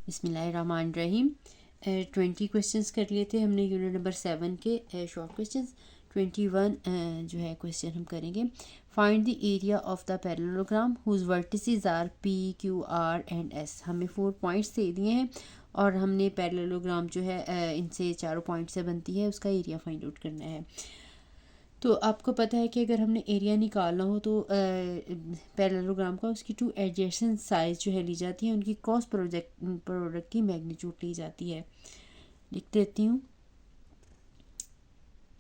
बिस्मिल्लाहिर्रहमानिर्रहीम। 20 क्वेश्चंस कर लिए थे हमने यूनिट नंबर 7 के शॉर्ट क्वेश्चंस। 21 जो है क्वेश्चन हम करेंगे। Find the area of the parallelogram whose vertices are P Q R and S. हमें 4 पॉइंट्स दे दिए हैं और हमने पैरेललोग्राम जो है इनसे चारों पॉइंट से बनती है, उसका एरिया फाइंड आउट करना है। तो आपको पता है कि अगर हमने एरिया निकालना हो तो पैरेललोग्राम का उसकी 2 एडजेसेंट साइड जो है ली जाती है, उनकी क्रॉस प्रोडक्ट की मैग्नीट्यूड ली जाती है। लिख देती हूँ,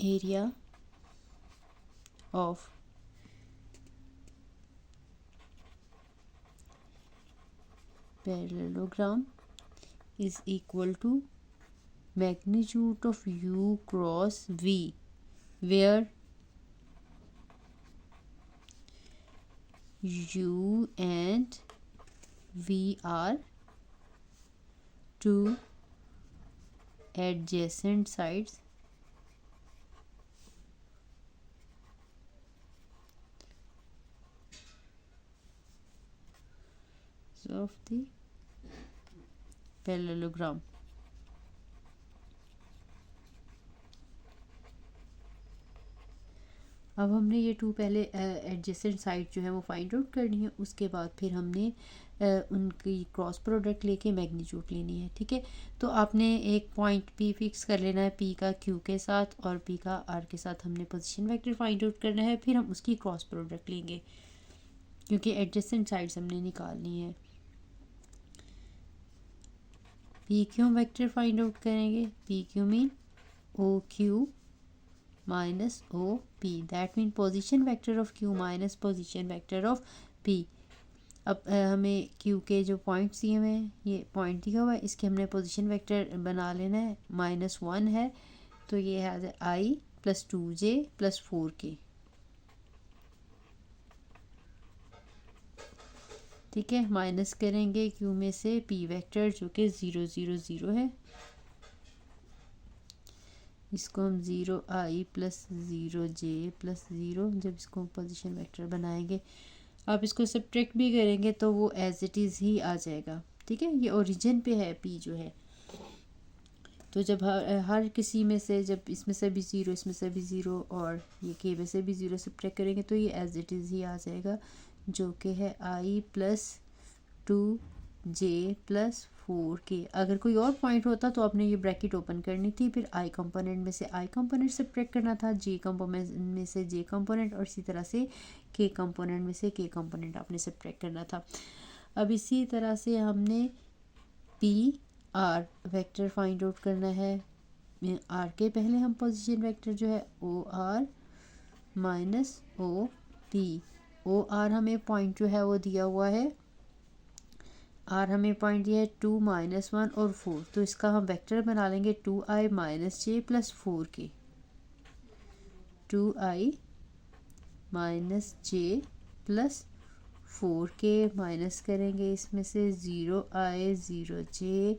area of parallelogram is equal to magnitude of u cross v, where u and v are two adjacent sides of the parallelogram. अब हमने ये 2 पहले एडजेसेंट साइड जो है वो फाइंड आउट करनी है, उसके बाद फिर हमने उनकी क्रॉस प्रोडक्ट लेके मैग्नीट्यूड लेनी है। ठीक है, तो आपने एक पॉइंट P फिक्स कर लेना है, P का Q के साथ और P का R के साथ हमने पोजीशन वेक्टर फाइंड आउट करना है, फिर हम उसकी क्रॉस प्रोडक्ट लेंगे क्योंकि एडजेसेंट साइड्स हमने निकालनी है। P Q vector find out करेंगे। P Q mean O Q minus O P, that mean position vector of Q minus position vector of P. अब हमें क्यू के जो पॉइंट्स दिए हुए हैं, ये पॉइंट दिया हुआ है, इसके हमने पोजीशन वेक्टर बना लेना है। -1 है तो ये है आई प्लस 2j प्लस 4k। ठीक है, माइनस करेंगे क्यू में से पी वेक्टर जो कि 0 0 0 है, इसको हम 0i प्लस 0j प्लस 0, जब इसको हम पोजीशन वेक्टर बनाएंगे, आप इसको सब्ट्रैक्ट भी करेंगे तो वो एज इट इज़ ही आ जाएगा। ठीक है, ये ओरिजिन पे है p जो है, तो जब हर किसी में से, जब इसमें से भी 0 इसमें से भी 0 और ये k में से भी 0 सब्ट्रैक्ट करेंगे तो ये एज इट इज़ ही आ जाएगा, जो कि है i plus 2j plus 4k। अगर कोई और पॉइंट होता तो आपने ये ब्रैकेट ओपन करनी थी, फिर i कंपोनेंट में से i कंपोनेंट सब्ट्रैक्ट करना था, j कंपोनेंट में से j कंपोनेंट और इसी तरह से k कंपोनेंट में से k कंपोनेंट आपने सब्ट्रैक्ट करना था। अब इसी तरह से हमने p r vector find out करना है। r के पहले हम पोजीशन वेक्टर जो है o r minus o p, o r हमें पॉइंट जो है वो दिया हुआ है, आर हमें पॉइंट दिया है 2 -1 और 4, तो इसका हम वेक्टर बना लेंगे 2i माइनस जे प्लस 4k। 2i माइनस जे प्लस 4k माइनस करेंगे इसमें से 0i 0j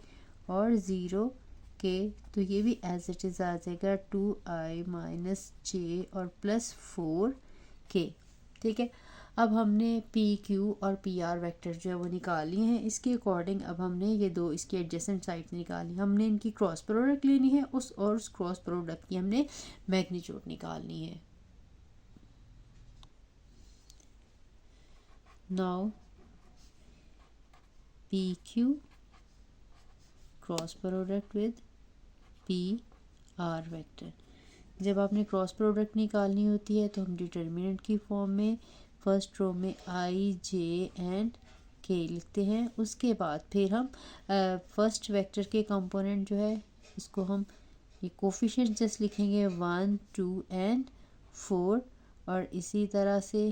और 0k, तो ये भी एज इट इज़ आ जाएगा 2i माइनस जे और प्लस 4k। ठीक है, अब हमने पी क्यू और पी आर वेक्टर जो है वो निकाल लिए हैं। इसके अकॉर्डिंग अब हमने ये दो इसकी एडजेसेंट साइड निकाली, हमने इनकी क्रॉस प्रोडक्ट लेनी है, उस क्रॉस प्रोडक्ट की हमने मैग्नीट्यूड निकालनी है। Now P Q cross product with P R vector. जब आपने क्रॉस प्रोडक्ट निकालनी होती है तो हम डिटर्मिनेंट की फॉर्म में फर्स्ट रो में आई जे एंड के लिखते हैं, उसके बाद फिर हम फर्स्ट वेक्टर के कंपोनेंट जो है इसको हम ये कोफिशिएंट जस्ट लिखेंगे 1 2 एंड 4, और इसी तरह से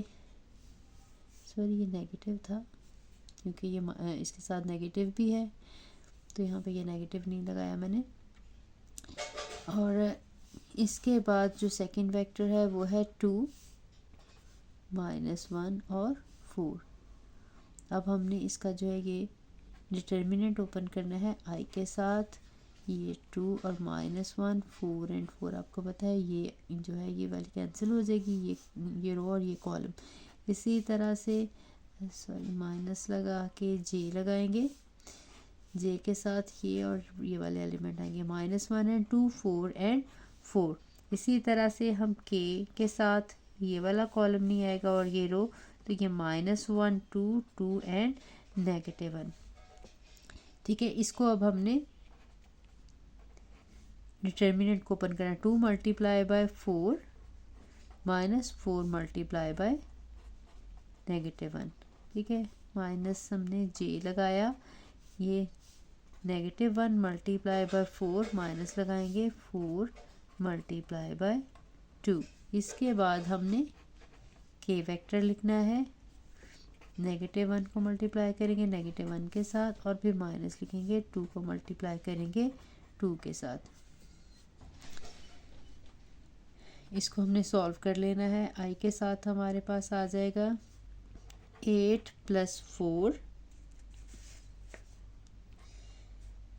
सॉरी ये नेगेटिव था क्योंकि ये इसके साथ नेगेटिव भी है, तो यहाँ पे ये नेगेटिव नहीं लगाया मैंने। और इसके बाद जो सेकंड वेक्टर है वो है 2 -1 और 4। अब हमने इसका जो है ये डिटर्मिनेंट ओपन करना है i के साथ, ये 2 और -1 4 एंड 4 आपको पता है ये जो है ये वाली कैंसिल हो जाएगी, ये रो और ये कॉलम। इसी तरह से सॉरी माइनस लगा के j लगाएंगे, जे के साथ ये और ये वाले एलिमेंट आएंगे -1 एंड 2 4 एंड 4। इसी तरह से हम के साथ ये वाला कॉलम नहीं आएगा और ये रो, तो ये -1 2 2 एंड -1। ठीक है, इसको अब हमने डिटर्मिनेंट को ओपन करना, 2 मल्टीप्लाई बाय 4 -4 मल्टीप्लाई बाय -1। ठीक है, माइनस हमने जे लगाया, ये -1 मल्टीप्लाई बाय 4 माइनस लगाएंगे 4 मल्टीप्लाई बाय 2। इसके बाद हमने के वेक्टर लिखना है, -1 को मल्टीप्लाई करेंगे -1 के साथ और फिर माइनस लिखेंगे 2 को मल्टीप्लाई करेंगे 2 के साथ। इसको हमने सॉल्व कर लेना है। आई के साथ हमारे पास आ जाएगा 8 + 4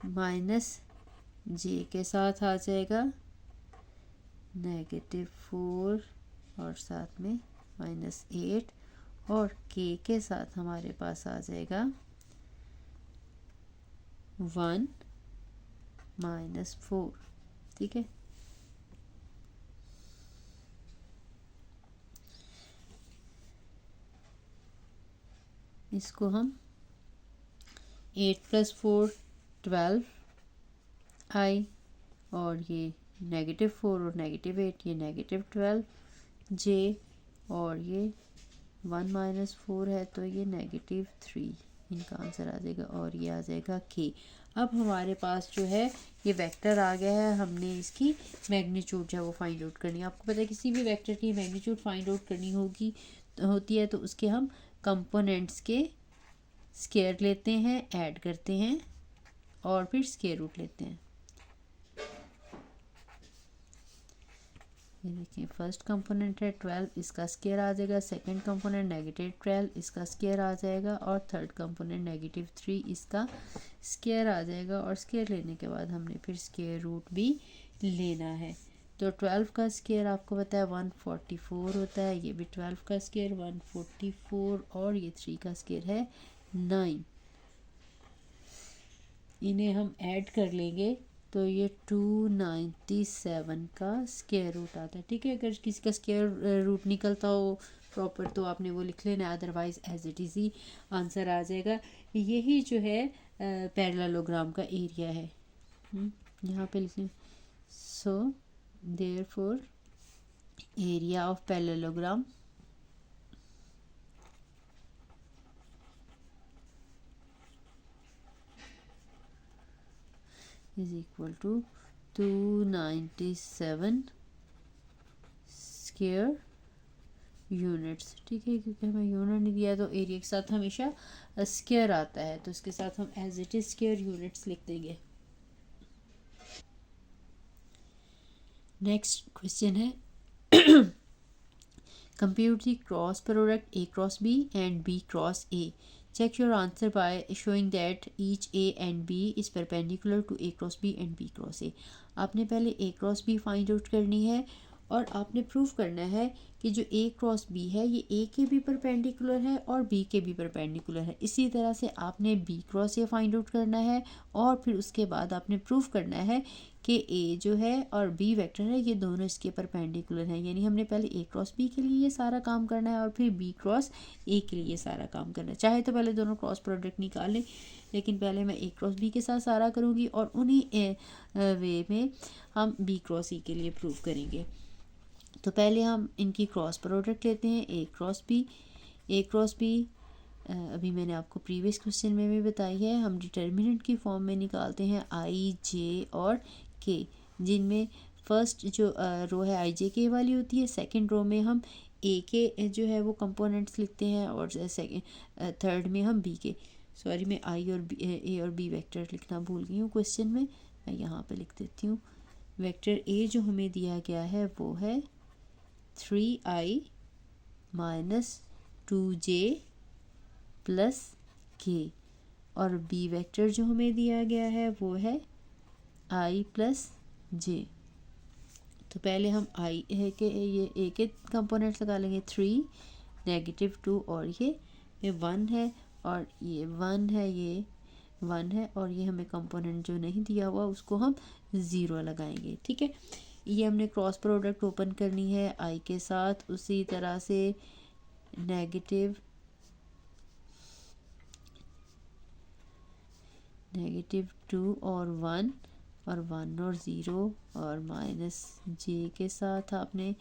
माइनस जे के साथ आ जाएगा -4 और साथ में -8 और के साथ हमारे पास आ जाएगा 1 -4। ठीक है, इसको हम 8 + 4 12 आई और ये -4 और -8 ये -12 जे और ये 1 - 4 है तो ये -3 इनका आंसर आ जाएगा और ये आ जाएगा के। अब हमारे पास जो है ये वेक्टर आ गया है, हमने इसकी मैग्नीट्यूड जो है वो फाइंड आउट करनी है। आपको पता है किसी भी वेक्टर की मैग्नीट्यूड फाइंड आउट करनी होती है तो उसके हम कंपोनेंट्स के स्क्वायर लेते हैं, ऐड करते हैं और फिर स्क्वायर रूट लेते हैं। ये देखिए, फर्स्ट कंपोनेंट है 12, इसका स्क्वायर आ जाएगा। सेकंड कंपोनेंट -12, इसका स्क्वायर आ जाएगा और थर्ड कंपोनेंट -3, इसका स्क्वायर आ जाएगा। और स्क्वायर लेने के बाद हमने फिर स्क्वायर रूट भी लेना है। तो 12 का स्क्वायर आपको पता है 144 होता है, ये भी 12 का स्क्वायर 144 और ये 3 का स्क्वायर है 9। इन्हें हम ऐड कर लेंगे तो ये 297 का स्क्वायर रूट आता है। ठीक है, अगर किसी का स्क्वायर रूट निकलता हो प्रॉपर तो आपने वो लिख लेना, अदरवाइज एज इट इज़ ही आंसर आ जाएगा। यही जो है पैरेललोग्राम का एरिया है। यहाँ पे लिखें, so therefore area of parallelogram is equal to 297 square units. ठीक है, क्योंकि हमें यूनिट नहीं दिया तो एरिया के साथ हमेशा स्क्वायर आता है, तो इसके साथ हम as it is square units लिख देंगे। नेक्स्ट क्वेश्चन है compute the cross product A cross B and B cross A. Check your answer by showing that each A and B is perpendicular to A cross B and B cross A. आपने पहले A cross B find out करनी है और आपने prove करना है कि जो A क्रॉस B है ये A के भी परपेंडिकुलर है और B के भी परपेंडिकुलर है। इसी तरह से आपने B cross A find out करना है और फिर उसके बाद आपने प्रूव करना है कि A जो है और B वेक्टर है ये दोनों इसके परपेंडिकुलर हैं। यानी हमने पहले A क्रॉस B के लिए ये सारा काम करना है और फिर B क्रॉस A के लिए ये सारा काम करना है। चाहे तो पहले दोनों क्रॉस प्रोडक्ट निकाल लें, लेकिन पहले मैं A क्रॉस B के साथ सारा करूँगी और उन्हीं वे में हम B क्रॉस E के लिए प्रूव करेंगे। तो पहले हम इनकी क्रॉस प्रोडक्ट लेते हैं, A क्रॉस B। अभी मैंने आपको प्रीवियस क्वेश्चन में भी बताई है, हम डिटर्मिनेंट की फॉर्म में निकालते हैं I J और K, जिनमें फर्स्ट जो रो है I J K वाली होती है, सेकंड रो में हम A के जो है वो कंपोनेंट्स लिखते हैं और थर्ड में हम B के। सॉरी, मैं I और A और B वेक्टर लिखना भूल गई हूँ क्वेश्चन में, मैं यहाँ पे लिख देती हूँ। वेक्टर A जो हमें दिया गया है वो है 3I - 2J + K और B वेक्टर जो हमें दिया गया है वो है I + J। तो पहले हम I है के ये A के कंपोनेंट्स लगा लेंगे 3 -2 और ये 1 है और ये 1 है, ये 1 है, और ये हमें कंपोनेंट जो नहीं दिया हुआ उसको हम 0 लगाएंगे। ठीक है, ये हमने क्रॉस प्रोडक्ट ओपन करनी है आई के साथ। उसी तरह से नेगेटिव 2 और 1 और 1 और 0 और माइनस जे के साथ आपने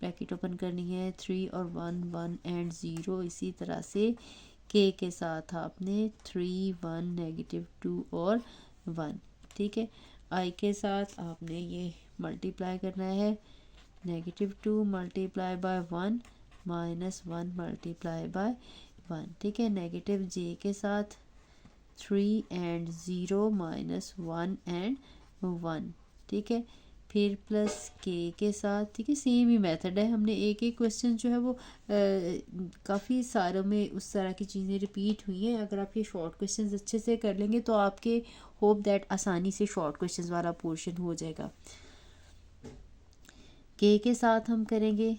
ब्रैकेट ओपन करनी है। 3 और 1 1 एंड 0। इसी तरह से के साथ आपने 3 1 नेगेटिव 2 और 1। ठीक है, आई के साथ आपने ये मल्टीप्लाई करना है। Negative 2 multiply by 1 minus 1 multiply by 1। ठीक है, नेगेटिव जे के साथ 3 एंड 0 माइनस 1 एंड 1। ठीक है, फिर प्लस के साथ। ठीक है, सेम ही मेथड है। हमने एक एक क्वेश्चन जो है वो काफ़ी सारों में उस तरह की चीज़ें रिपीट हुई हैं। अगर आप ये शॉर्ट क्वेश्चंस अच्छे से कर लेंगे तो आपके होप दैट आसानी से शॉर्ट क्वेश्चंस वाला पोर्शन हो जाएगा। के साथ हम करेंगे,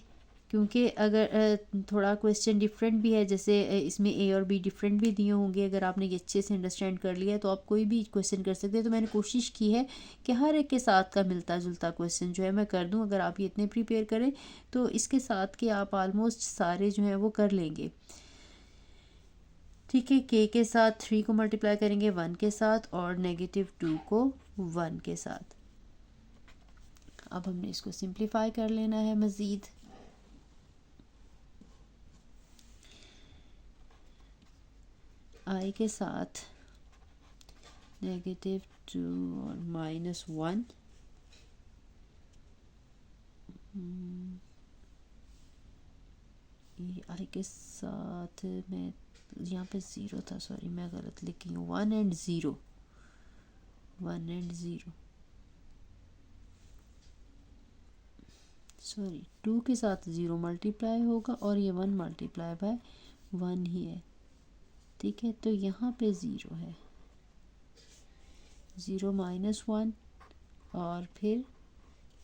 क्योंकि अगर थोड़ा क्वेश्चन डिफरेंट भी है, जैसे इसमें ए और बी डिफरेंट भी दिए होंगे, अगर आपने ये अच्छे से अंडरस्टैंड कर लिया तो आप कोई भी क्वेश्चन कर सकते हैं। तो मैंने कोशिश की है कि हर एक के साथ का मिलता जुलता क्वेश्चन जो है मैं कर दूं। अगर आप ये इतने प्रिपेयर करें तो इसके साथ के आप ऑलमोस्ट सारे जो हैं वो कर लेंगे। ठीक है, के साथ 3 को मल्टीप्लाई करेंगे 1 के साथ और नेगेटिव 2 को 1 के साथ। अब हमने इसको सिंप्लीफाई कर लेना है मज़ीद। आई के साथ नेगेटिव 2 और माइनस 1। ये आई के साथ मैं यहाँ पे 0 था, सॉरी मैं गलत लिखी हूँ। 1 एंड 0, 1 एंड 0, सॉरी 2 के साथ 0 मल्टीप्लाई होगा और ये 1 मल्टीप्लाई बाय 1 ही है। ठीक है, तो यहाँ पे 0 है, 0 माइनस 1, और फिर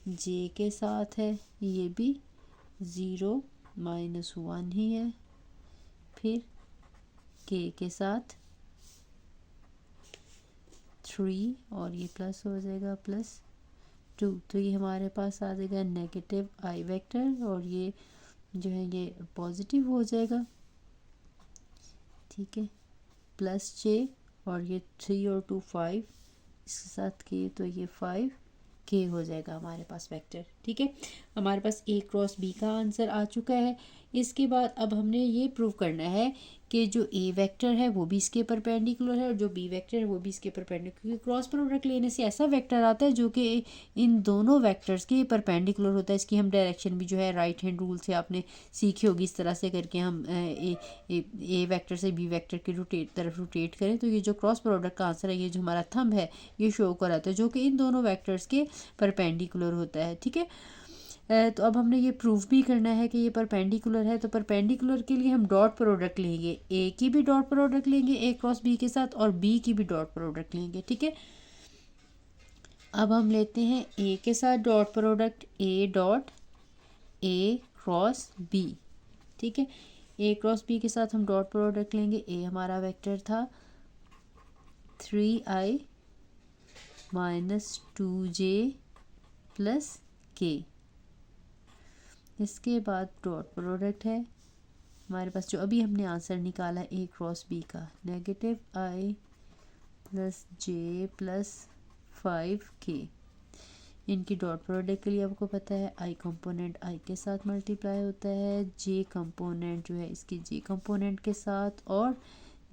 जे के साथ है, ये भी 0 माइनस 1 ही है। फिर के साथ 3 और ये प्लस हो जाएगा प्लस 2, तो ये हमारे पास आ जाएगा नेगेटिव आई वेक्टर, और ये जो है ये पॉजिटिव हो जाएगा। ठीक है, प्लस जे, और ये 3 और 2 5, इसके साथ के, तो ये 5 के हो जाएगा हमारे पास वेक्टर। ठीक है, हमारे पास ए क्रॉस बी का आंसर आ चुका है। इसके बाद अब हमने ये प्रूव करना है कि जो ए वेक्टर है वो भी इसके परपेंडिकुलर है और जो बी वेक्टर है वो भी इसके परपेंडिकुलर, क्योंकि क्रॉस प्रोडक्ट लेने से ऐसा वेक्टर आता है जो कि इन दोनों वेक्टर्स के परपेंडिकुलर होता है। इसकी हम डायरेक्शन भी जो है राइट हैंड रूल से आपने सीखी होगी। इस तरह से करके हम ए वेक्टर से बी वेक्टर के तरफ रोटेट करें तो ये जो क्रॉस प्रोडक्ट का आंसर है, ये जो हमारा थंब है ये शो कराता है, जो कि इन दोनों वेक्टर्स के परपेंडिकुलर होता है। ठीक है, तो अब हमने ये प्रूफ भी करना है कि ये परपेंडिकुलर है। तो परपेंडिकुलर के लिए हम डॉट प्रोडक्ट लेंगे, ए की भी डॉट प्रोडक्ट लेंगे ए क्रॉस बी के साथ, और बी की भी डॉट प्रोडक्ट लेंगे। ठीक है, अब हम लेते हैं ए के साथ dot product, A dot A cross B. ठीक है, ए क्रॉस बी के साथ हम डॉट प्रोडक्ट लेंगे। ए हमारा वेक्टर था 3i माइनस 2j प्लस के। इसके बाद डॉट प्रोडक्ट है हमारे पास, जो अभी हमने आंसर निकाला ए क्रॉस बी का, नेगेटिव आई प्लस जे प्लस 5k। इनकी डॉट प्रोडक्ट के लिए आपको पता है आई कंपोनेंट आई के साथ मल्टीप्लाई होता है, जे कंपोनेंट जो है इसकी जे कंपोनेंट के साथ, और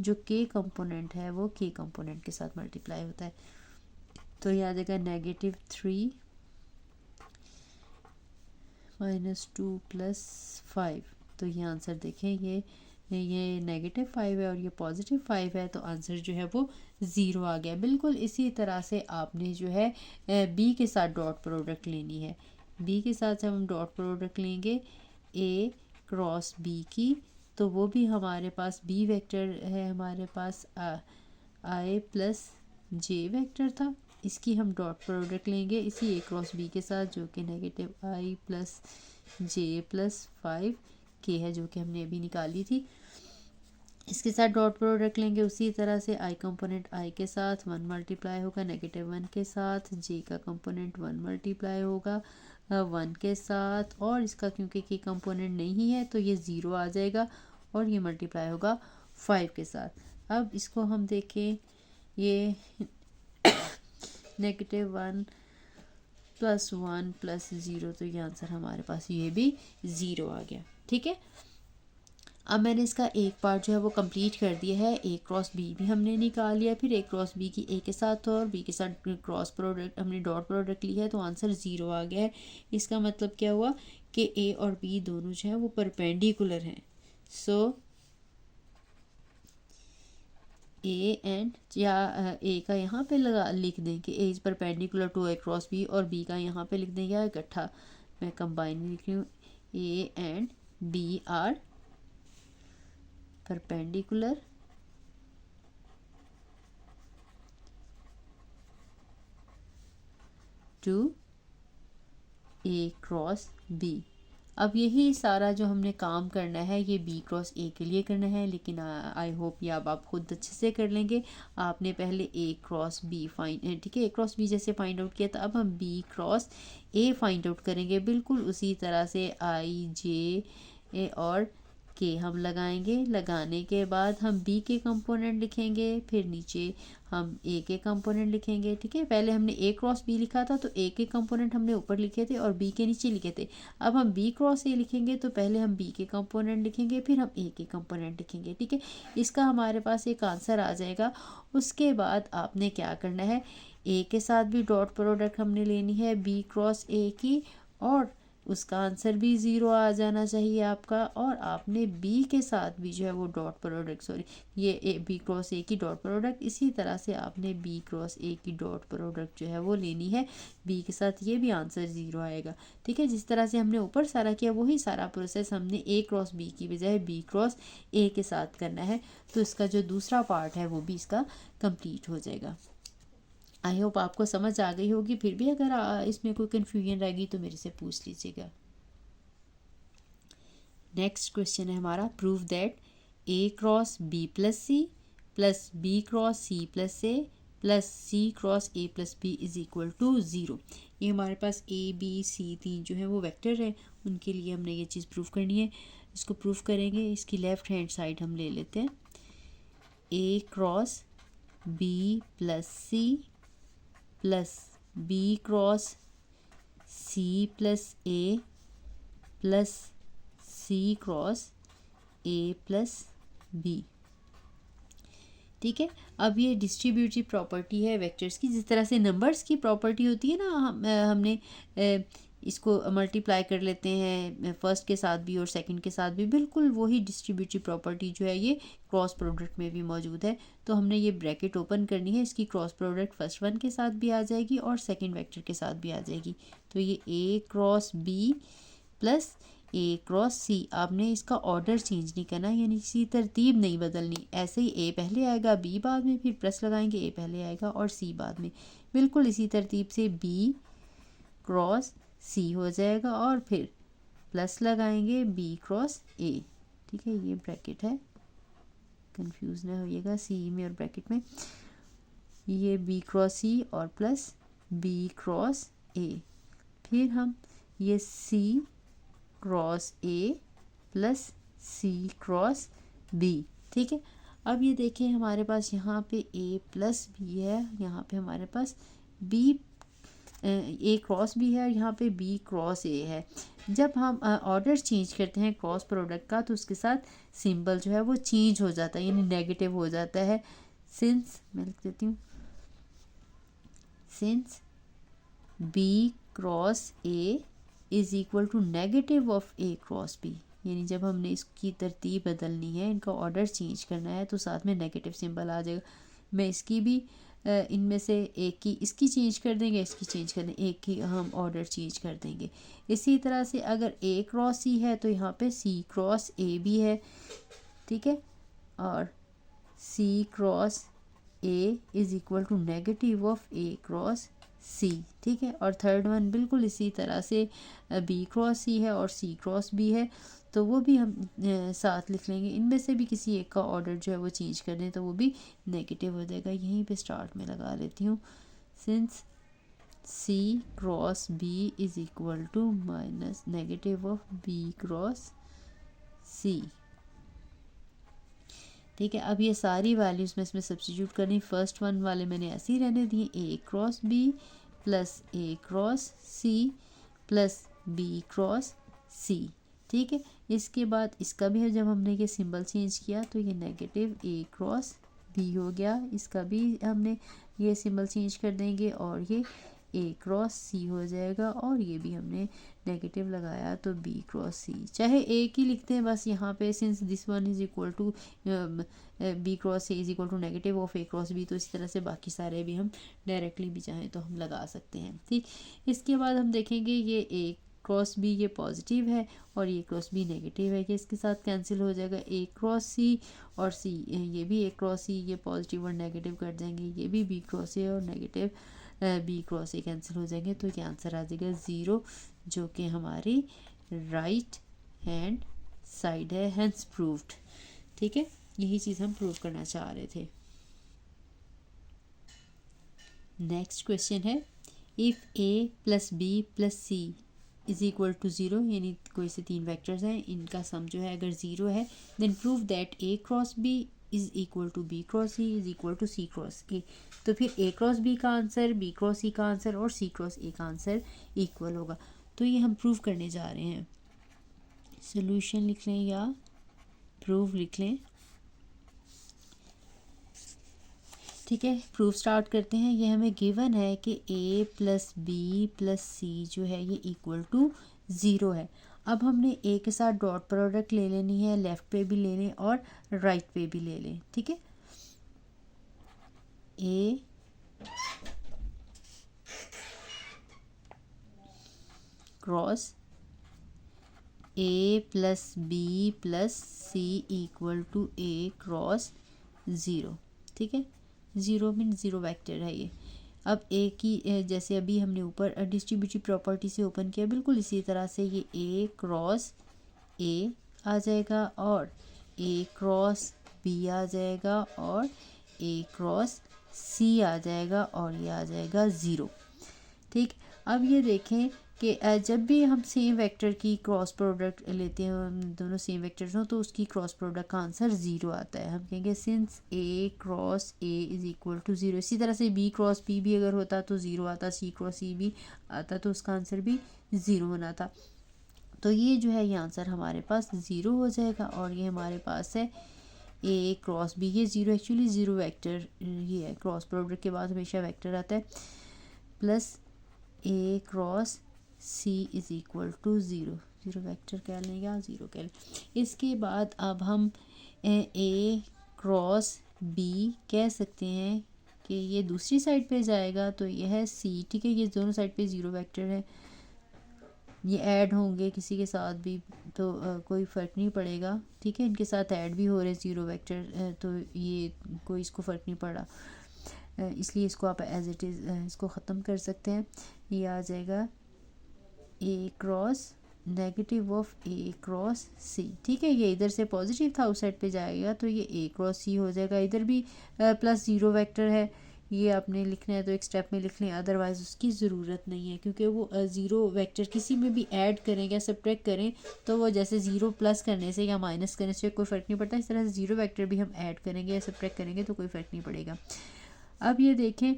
जो के कंपोनेंट है वो के कंपोनेंट के साथ मल्टीप्लाई होता है। तो ये आ जाएगा नेगेटिव 3 माइनस 2 प्लस 5। तो ये आंसर देखें, ये नेगेटिव 5 है और ये पॉजिटिव 5 है, तो आंसर जो है वो 0 आ गया। बिल्कुल इसी तरह से आपने जो है बी के साथ डॉट प्रोडक्ट लेनी है। बी के साथ जब हम डॉट प्रोडक्ट लेंगे ए क्रॉस बी की, तो वो भी हमारे पास बी वेक्टर है, हमारे पास आई प्लस जे वेक्टर था, इसकी हम डॉट प्रोडक्ट लेंगे इसी ए क्रॉस बी के साथ, जो कि नेगेटिव आई प्लस जे प्लस 5 के है, जो कि हमने अभी निकाली थी। इसके साथ डॉट प्रोडक्ट लेंगे उसी तरह से आई कंपोनेंट आई के साथ 1 मल्टीप्लाई होगा -1 के साथ, जे का कंपोनेंट 1 मल्टीप्लाई होगा 1 के साथ, और इसका क्योंकि के कंपोनेंट नहीं है तो ये 0 आ जाएगा और ये मल्टीप्लाई होगा 5 के साथ। अब इसको हम देखें, ये -1 + 1 + 0, तो ये आंसर हमारे पास ये भी 0 आ गया। ठीक है, अब मैंने इसका एक पार्ट जो है वो कंप्लीट कर दिया है। ए क्रॉस बी भी हमने निकाल लिया, फिर ए क्रॉस बी की ए के साथ और बी के साथ क्रॉस प्रोडक्ट हमने डॉट प्रोडक्ट लिया है, तो आंसर 0 आ गया है। इसका मतलब क्या हुआ कि ए और बी दोनों जो है वो परपेंडिकुलर हैं। सो ए एंड, या ए का यहाँ पे लिख दें कि A is perpendicular to A cross B, और बी का यहाँ पे लिख दें, या इकट्ठा मैं कंबाइन लिख रही हूँ, A and B are perpendicular to A cross B। अब यही सारा जो हमने काम करना है ये B क्रॉस A के लिए करना है, लेकिन आई होप ये अब आप खुद अच्छे से कर लेंगे। आपने पहले A क्रॉस B फाइंड, ठीक है, A क्रॉस B जैसे फाइंड आउट किया था, अब हम B cross A find out करेंगे बिल्कुल उसी तरह से। I J और के हम लगाएंगे, लगाने के बाद हम बी के कंपोनेंट लिखेंगे, फिर नीचे हम ए के कंपोनेंट लिखेंगे। ठीक है, पहले हमने ए क्रॉस बी लिखा था तो ए के कंपोनेंट हमने ऊपर लिखे थे और बी के नीचे लिखे थे। अब हम बी क्रॉस ए लिखेंगे तो पहले हम बी के कंपोनेंट लिखेंगे, फिर हम ए के कंपोनेंट लिखेंगे। ठीक है, इसका हमारे पास एक आंसर आ जाएगा। उसके बाद आपने क्या करना है, ए के साथ भी डॉट प्रोडक्ट हमने लेनी है बी क्रॉस ए की, और उसका आंसर भी 0 आ जाना चाहिए आपका। और आपने बी के साथ भी जो है वो डॉट प्रोडक्ट, सॉरी ये ए बी क्रॉस ए की डॉट प्रोडक्ट, इसी तरह से आपने बी क्रॉस ए की डॉट प्रोडक्ट जो है वो लेनी है बी के साथ, ये भी आंसर 0 आएगा। ठीक है, जिस तरह से हमने ऊपर सारा किया वही सारा प्रोसेस हमने ए क्रॉस बी की बजाय बी क्रॉस ए के साथ करना है, तो इसका जो दूसरा पार्ट है वो भी इसका कंप्लीट हो जाएगा। आई होप आपको समझ आ गई होगी। फिर भी अगर इसमें कोई कन्फ्यूजन रहेगी तो मेरे से पूछ लीजिएगा। नेक्स्ट क्वेश्चन है हमारा, prove that A cross B plus C plus B cross C plus A plus C cross A plus B is equal to 0। ये हमारे पास ए बी सी तीन जो है वो वेक्टर है, उनके लिए हमने ये चीज़ प्रूव करनी है। इसको प्रूव करेंगे, इसकी लेफ्ट हैंड साइड हम ले लेते हैं। A cross B plus C plus B cross C plus A plus C cross A plus B. ठीक है, अब ये डिस्ट्रीब्यूटिव प्रॉपर्टी है वेक्टर्स की। जिस तरह से नंबर्स की प्रॉपर्टी होती है ना, हमने इसको मल्टीप्लाई कर लेते हैं फर्स्ट के साथ भी और सेकंड के साथ भी, बिल्कुल वही डिस्ट्रीब्यूटिव प्रॉपर्टी जो है ये क्रॉस प्रोडक्ट में भी मौजूद है। तो हमने ये ब्रैकेट ओपन करनी है, इसकी क्रॉस प्रोडक्ट फर्स्ट वन के साथ भी आ जाएगी और सेकंड वेक्टर के साथ भी आ जाएगी। तो ये ए क्रॉस बी प्लस ए क्रॉस सी, आपने इसका ऑर्डर चेंज नहीं करना, यानी इसी तरतीब नहीं बदलनी। ऐसे ही ए पहले आएगा बी बाद में, फिर प्लस लगाएंगे ए पहले आएगा और सी बाद में, बिल्कुल इसी तरतीब से बी क्रॉस सी हो जाएगा और फिर प्लस लगाएंगे बी क्रॉस ए। ठीक है, ये ब्रैकेट है, कंफ्यूज ना होइएगा सी में और ब्रैकेट में। ये बी क्रॉस सी और प्लस बी क्रॉस ए, फिर हम ये C cross A plus C cross B. ठीक है, अब ये देखें हमारे पास यहाँ पे ए प्लस बी है, यहाँ पे हमारे पास बी ए क्रॉस बी है और यहाँ पे बी क्रॉस ए है। जब हम ऑर्डर चेंज करते हैं क्रॉस प्रोडक्ट का तो उसके साथ सिंबल जो है वो चेंज हो जाता है, यानी नेगेटिव हो जाता है। सिंस, मैं लिख देती हूँ, since B cross A is equal to negative of A cross B, यानी जब हमने इसकी तरतीब बदलनी है, इनका ऑर्डर चेंज करना है तो साथ में नेगेटिव सिंबल आ जाएगा। मैं इसकी भी इनमें से एक की इसकी चेंज कर देंगे, इसकी चेंज कर देंगे, एक की हम ऑर्डर चेंज कर देंगे। इसी तरह से अगर ए क्रॉस सी है तो यहाँ पे सी क्रॉस ए भी है। ठीक है, और C cross A is equal to negative of A cross C. ठीक है, और थर्ड वन बिल्कुल इसी तरह से बी क्रॉस सी है और सी क्रॉस बी है। तो वो भी हम साथ लिख लेंगे। इनमें से भी किसी एक का ऑर्डर जो है वो चेंज कर दें तो वो भी नेगेटिव हो जाएगा। यहीं पे स्टार्ट में लगा लेती हूँ, since C cross B is equal to minus negative of B cross C। ठीक है, अब ये सारी वैल्यूज़ में इसमें सब्स्टिट्यूट करनी। फर्स्ट वन वाले मैंने ऐसे ही रहने दिए, A cross B plus A cross C plus B cross C। ठीक है, इसके बाद इसका भी जब हमने ये सिंबल चेंज किया तो ये नेगेटिव A क्रॉस B हो गया, इसका भी हमने ये सिंबल चेंज कर देंगे और ये A क्रॉस C हो जाएगा, और ये भी हमने नेगेटिव लगाया तो B क्रॉस C, चाहे एक ही लिखते हैं बस यहाँ पे, since this one is equal to B cross A is equal to negative of A cross B, तो इसी तरह से बाकी सारे भी हम डायरेक्टली भी चाहें तो हम लगा सकते हैं। ठीक, इसके बाद हम देखेंगे ये A क्रॉस B ये पॉजिटिव है और ये क्रॉस B नेगेटिव है, कि इसके साथ कैंसिल हो जाएगा A क्रॉस C और C, ये भी A क्रॉस C, ये पॉजिटिव और नेगेटिव कर देंगे, ये भी B क्रॉस A और negative B cross A cancel हो जाएंगे, तो ये आंसर आ जाएगा 0, जो कि हमारी राइट हैंड साइड है, हैंस प्रूव्ड। ठीक है, यही चीज़ हम प्रूव करना चाह रहे थे। नेक्स्ट क्वेश्चन है, if A plus B plus C is equal to 0, यानी कोई से तीन वेक्टर्स हैं, इनका सम जो है अगर 0 है, then prove that A cross B is equal to B cross C is equal to C cross A। तो फिर A क्रॉस B का आंसर, B क्रॉस C का आंसर और C क्रॉस A का आंसर इक्वल होगा। तो ये हम प्रूव करने जा रहे हैं। सोल्यूशन लिख लें या प्रूव लिख लें। ठीक है, प्रूफ स्टार्ट करते हैं। ये हमें गिवन है कि A प्लस बी प्लस सी जो है ये इक्वल टू 0 है। अब हमने A के साथ डॉट प्रोडक्ट ले लेनी है, लेफ़्ट पे भी ले लें और राइट पे भी ले लें। ठीक है, A cross A plus B plus C equal to A cross 0। ठीक है, 0 मीन 0 वेक्टर है ये। अब A की जैसे अभी हमने ऊपर डिस्ट्रीब्यूटिव प्रॉपर्टी से ओपन किया, बिल्कुल इसी तरह से ये A क्रॉस A आ जाएगा और A क्रॉस B आ जाएगा और A क्रॉस C आ जाएगा और ये आ जाएगा 0। ठीक, अब ये देखें कि जब भी हम सेम वेक्टर की क्रॉस प्रोडक्ट लेते हैं, हम दोनों सेम वेक्टर्स हों, तो उसकी क्रॉस प्रोडक्ट का आंसर 0 आता है। हम कहेंगे since A cross A is equal to 0। इसी तरह से B क्रॉस B भी अगर होता तो 0 आता, C क्रॉस C भी आता तो उसका आंसर भी 0 होना था। तो ये जो है ये आंसर हमारे पास 0 हो जाएगा, और ये हमारे पास है A क्रॉस B, ये 0 एक्चुअली 0 वेक्टर ये है, क्रॉस प्रोडक्ट के बाद हमेशा वेक्टर आता है, plus A cross C is equal to 0, 0 vector कह लें या 0 कह लें। इसके बाद अब हम A क्रॉस B कह सकते हैं कि ये दूसरी साइड पे जाएगा, तो ये है C। ठीक है, ये दोनों साइड पे 0 वेक्टर है, ये ऐड होंगे किसी के साथ भी तो कोई फ़र्क नहीं पड़ेगा। ठीक है, इनके साथ ऐड भी हो रहे 0 वेक्टर, तो ये कोई इसको फ़र्क नहीं पड़ा, इसलिए इसको आप एज इट इज़ इसको ख़त्म कर सकते हैं। ये आ जाएगा A cross negative of A cross C। ठीक है, ये इधर से पॉजिटिव था, उस साइड पे जाएगा तो ये A क्रॉस C हो जाएगा। इधर भी प्लस 0 वेक्टर है, ये आपने लिखना है तो एक स्टेप में लिख लें, अदरवाइज़ उसकी ज़रूरत नहीं है, क्योंकि वो 0 वेक्टर किसी में भी ऐड करें या सब्ट्रैक्ट करें तो वो जैसे 0 प्लस करने से या माइनस करने से कोई फ़र्क नहीं पड़ता, इस तरह से 0 वेक्टर भी हम ऐड करेंगे या सब्ट्रैक्ट करेंगे तो कोई फ़र्क नहीं पड़ेगा। अब ये देखें,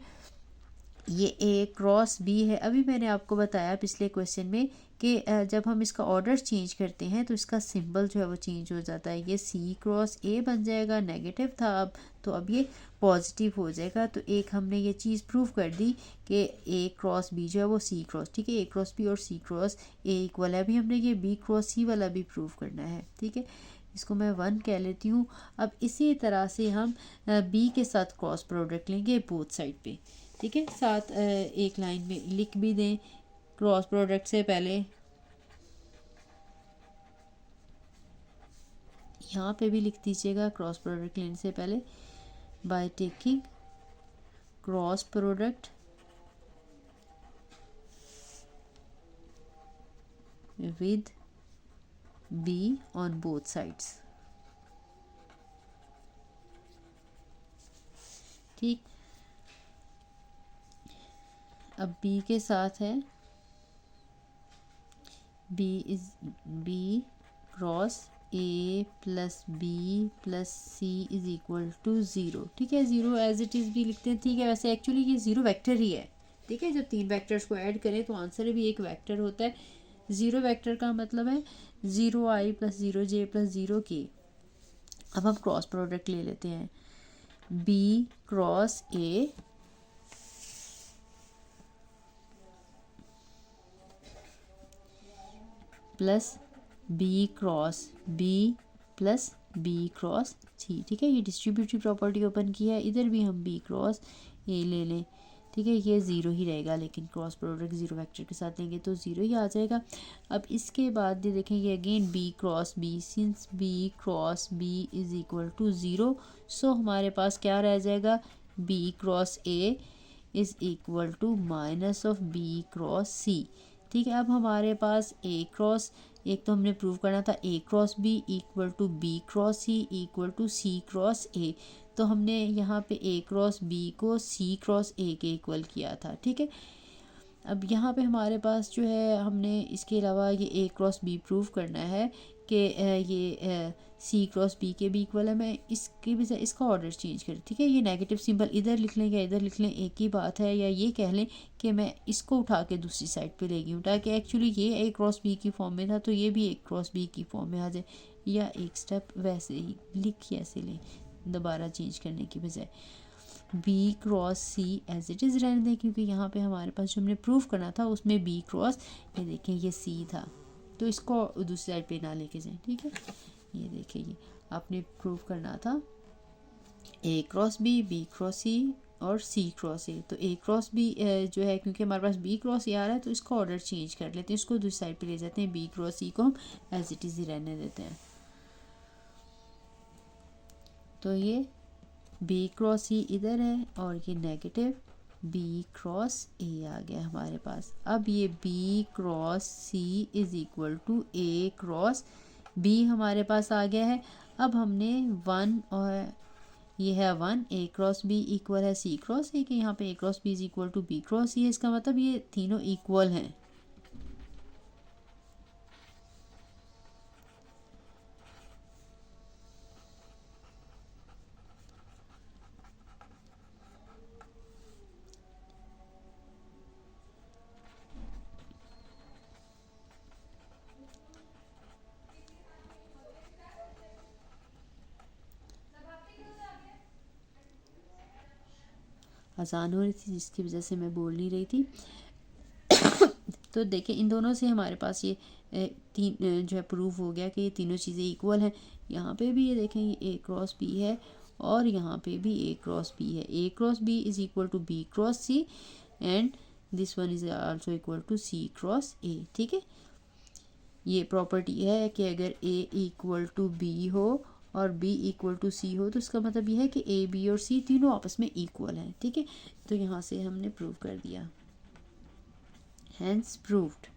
ये A क्रॉस B है। अभी मैंने आपको बताया पिछले क्वेश्चन में कि जब हम इसका ऑर्डर चेंज करते हैं तो इसका सिंबल जो है वो चेंज हो जाता है। ये C क्रॉस A बन जाएगा, नेगेटिव था अब, तो अब ये पॉजिटिव हो जाएगा। तो एक हमने ये चीज़ प्रूव कर दी कि A क्रॉस B जो है वो C क्रॉस, ठीक है, A क्रॉस B और C क्रॉस A इक्वल है। अभी हमने ये B क्रॉस C वाला भी प्रूव करना है। ठीक है, इसको मैं 1 कह लेती हूँ। अब इसी तरह से हम B के साथ क्रॉस प्रोडक्ट लेंगे बोथ साइड पे। ठीक है, साथ एक लाइन में लिख भी दें क्रॉस प्रोडक्ट से पहले, यहाँ पे भी लिख दीजिएगा क्रॉस प्रोडक्ट लेने से पहले, by taking cross product with b on both sides। ठीक, अब b के साथ है b cross a plus B plus C is equal to zero. ठीक है, ज़ीरो एज इट इज़ भी लिखते हैं। ठीक है, वैसे एक्चुअली ये ज़ीरो वेक्टर ही है। ठीक है, जब तीन वेक्टर्स को ऐड करें तो आंसर भी एक वेक्टर होता है। ज़ीरो वेक्टर का मतलब है zero i plus zero j plus zero k. अब हम क्रॉस प्रोडक्ट ले लेते हैं, B cross A plus B cross B plus B cross C. ठीक है, ये डिस्ट्रीब्यूटिव प्रॉपर्टी ओपन की है। इधर भी हम बी क्रॉस ए ले लें। ठीक है, ये ज़ीरो ही रहेगा, लेकिन क्रॉस प्रोडक्ट ज़ीरो वेक्टर के साथ लेंगे तो ज़ीरो ही आ जाएगा। अब इसके बाद ये देखेंगे again B cross B, since B cross B is equal to zero, so हमारे पास क्या रह जाएगा, B cross A is equal to minus of B cross C. ठीक है, अब हमारे पास ए क्रॉस, एक तो हमने प्रूव करना था A cross B equal to B cross C equal to C cross A, तो हमने यहाँ पे ए क्रॉस बी को सी क्रॉस ए के इक्वल किया था। ठीक है, अब यहाँ पे हमारे पास जो है, हमने इसके अलावा ये ए क्रॉस बी प्रूव करना है कि ये सी क्रॉस बी के भी इक्वल है। मैं इसकी बजाय इसका ऑर्डर चेंज करें। ठीक है, ये नेगेटिव सिंबल इधर लिख लें या इधर लिख लें, एक ही बात है। या ये कह लें कि मैं इसको उठा के दूसरी साइड पे ले गई हूँ, ताकि एक्चुअली ये ए क्रॉस बी की फॉर्म में था तो ये भी ए क्रॉस बी की फॉर्म में आ जाए। या एक स्टेप वैसे ही लिख ऐसे लें, दोबारा चेंज करने की बजाय। B cross C as it is रहने दें, क्योंकि यहाँ पे हमारे पास जो हमने प्रूव करना था उसमें बी क्रॉस, ये देखें ये सी था, तो इसको दूसरी साइड पे ना लेके जाएं। ठीक है, ये देखिए ये आपने प्रूव करना था ए क्रॉस बी क्रॉस सी और सी क्रॉस ए। तो ए क्रॉस बी जो है, क्योंकि हमारे पास बी क्रॉस ए आ रहा है तो इसका ऑर्डर चेंज कर लेते हैं, इसको दूसरी साइड पे ले जाते हैं, बी क्रॉस सी को हम एज इट इज़ ही रहने देते हैं। तो ये बी क्रॉस सी इधर है और ये नेगेटिव बी क्रॉस ए आ गया हमारे पास। अब ये B cross C is equal to A cross B हमारे पास आ गया है। अब हमने वन और ये है one, A cross B equal है सी क्रॉस ए के, यहाँ पे A cross B is equal to B cross C है। इसका मतलब ये तीनों इक्वल हैं। आसान हो रही थी जिसकी वजह से मैं बोल नहीं रही थी। तो देखिए इन दोनों से हमारे पास ये तीन जो है प्रूफ हो गया कि ये तीनों चीज़ें इक्वल हैं। यहाँ पे भी ये देखें, ये ए क्रॉस बी है और यहाँ पे भी ए क्रॉस बी है। A cross B is equal to B cross C and this one is also equal to C cross A. ठीक है, ये प्रॉपर्टी है कि अगर ए इक्वल टू बी हो और बी इक्वल टू सी हो तो इसका मतलब ये है कि ए बी और सी तीनों आपस में इक्वल हैं। ठीक है, तो यहाँ से हमने प्रूव कर दिया, हैंस प्रूव्ड।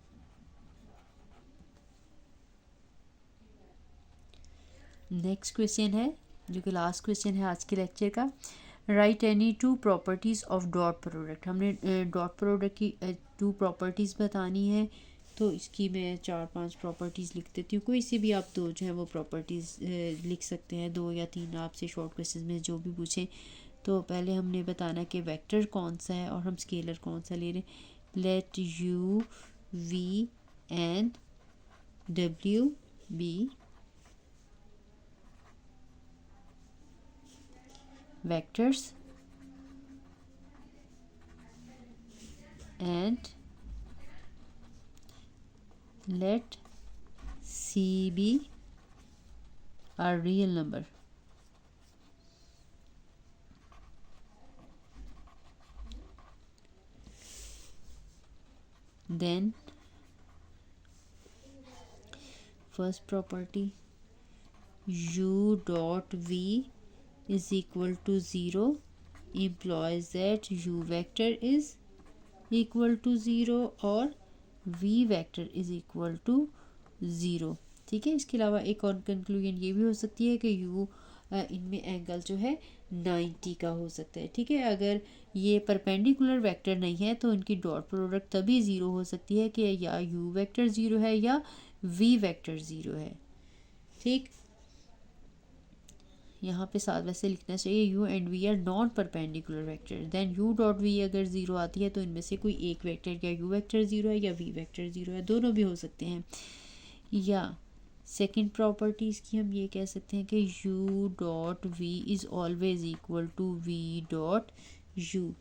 नेक्स्ट क्वेश्चन है जो कि लास्ट क्वेश्चन है आज के लेक्चर का। Right any two properties of dot product. हमने डॉट प्रोडक्ट की टू प्रॉपर्टीज़ बतानी है, तो इसकी मैं 4-5 प्रॉपर्टीज़ लिख देती हूँ। कोई सी भी आप दो जो है वो प्रॉपर्टीज़ लिख सकते हैं, 2 या 3 आपसे शॉर्ट क्वेश्चन में जो भी पूछें। तो पहले हमने बताना कि वेक्टर कौन सा है और हम स्केलर कौन सा ले रहे हैं। Let U V and W be vectors and let C be a real number. Then first property, u dot v is equal to 0 implies that u vector is equal to 0 or v vector is equal to 0. ठीक है। इसके अलावा एक और conclusion ये भी हो सकती है कि यू इनमें एंगल जो है 90 का हो सकता है, ठीक है। अगर ये परपेंडिकुलर वेक्टर नहीं है तो इनकी डॉट प्रोडक्ट तभी ज़ीरो हो सकती है कि या यू वेक्टर ज़ीरो है या वी वेक्टर ज़ीरो है, ठीक। यहाँ पे साथ वैसे लिखना चाहिए U and V are non perpendicular vector, then U dot V अगर ज़ीरो आती है तो इनमें से कोई एक वेक्टर या यू वेक्टर ज़ीरो है या वी वेक्टर ज़ीरो है, दोनों भी हो सकते हैं। या सेकंड प्रॉपर्टी इसकी हम ये कह सकते हैं कि U dot V is always equal to V dot U.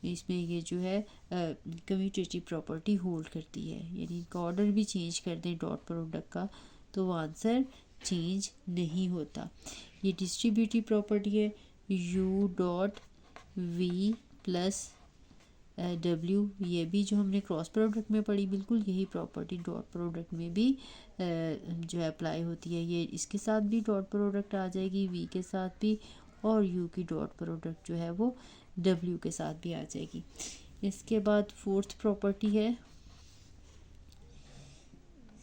इसमें ये जो है कम्यूटेटिव प्रॉपर्टी होल्ड करती है, यानी इनका ऑर्डर भी चेंज कर दें डॉट प्रोडक्ट का तो वो आंसर चेंज नहीं होता। ये डिस्ट्रीब्यूटिव प्रॉपर्टी है U dot V plus W, ये भी जो हमने क्रॉस प्रोडक्ट में पढ़ी बिल्कुल यही प्रॉपर्टी डॉट प्रोडक्ट में भी जो है अप्लाई होती है। ये इसके साथ भी डॉट प्रोडक्ट आ जाएगी, वी के साथ भी, और यू की डॉट प्रोडक्ट जो है वो डब्ल्यू के साथ भी आ जाएगी। इसके बाद फोर्थ प्रॉपर्टी है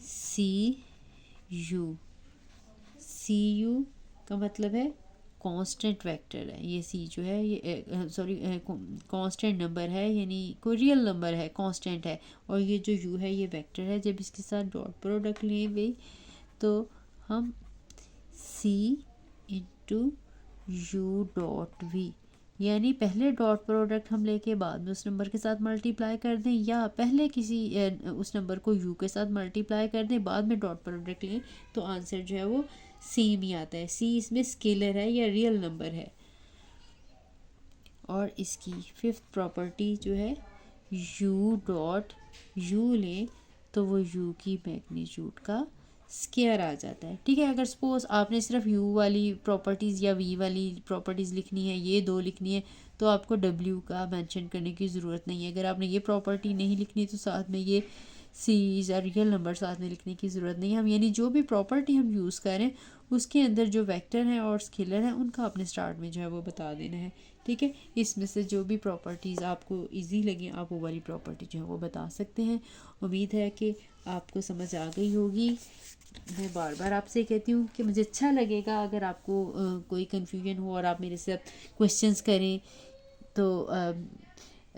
सी यू। सी यू का मतलब है कांस्टेंट वेक्टर है, ये सी जो है ये सॉरी कांस्टेंट नंबर है, यानी कोई रियल नंबर है, कांस्टेंट है, और ये जो यू है ये वेक्टर है। जब इसके साथ डॉट प्रोडक्ट लें वे तो हम सी इंटू यू डॉट वी, यानी पहले डॉट प्रोडक्ट हम लेके बाद में उस नंबर के साथ मल्टीप्लाई कर दें, या पहले किसी उस नंबर को यू के साथ मल्टीप्लाई कर दें बाद में डॉट प्रोडक्ट लें तो आंसर जो है वो सेम ही आता है। सी इसमें स्केलर है या रियल नंबर है। और इसकी फिफ्थ प्रॉपर्टी जो है यू डॉट यू लें तो वो यू की मैग्नीट्यूड का स्केयर आ जाता है, ठीक है। अगर सपोज आपने सिर्फ यू वाली प्रॉपर्टीज़ या वी वाली प्रॉपर्टीज़ लिखनी है, ये दो लिखनी है, तो आपको डब्ल्यू का मेंशन करने की ज़रूरत नहीं है। अगर आपने ये प्रॉपर्टी नहीं लिखनी तो साथ में ये सीज और रियल नंबर साथ में लिखने की ज़रूरत नहीं है। हम यानी जो भी प्रॉपर्टी हम यूज़ करें उसके अंदर जो वेक्टर हैं और स्केलर हैं उनका अपने स्टार्ट में जो है वो बता देना है, ठीक है। इसमें से जो भी प्रॉपर्टीज़ आपको इजी लगे आप वो वाली प्रॉपर्टी जो है वो बता सकते हैं। उम्मीद है कि आपको समझ आ गई होगी। मैं बार बार आपसे कहती हूँ कि मुझे अच्छा लगेगा अगर आपको कोई कन्फ्यूजन हो और आप मेरे से क्वेश्चंस करें तो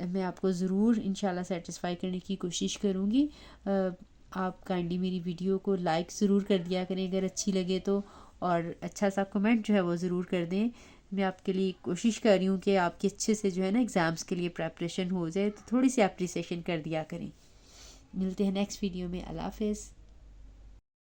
मैं आपको ज़रूर इंशाल्लाह सेटिस्फाई करने की कोशिश करूँगी। आप काइंडली मेरी वीडियो को लाइक ज़रूर कर दिया करें अगर अच्छी लगे तो, और अच्छा सा कमेंट जो है वो ज़रूर कर दें। मैं आपके लिए कोशिश कर रही हूँ कि आपके अच्छे से जो है ना एग्ज़ाम्स के लिए प्रेपरेशन हो जाए, तो थोड़ी सी अप्रिसिएशन कर दिया करें। मिलते हैं नेक्स्ट वीडियो में। अल्लाह हाफ़िज़।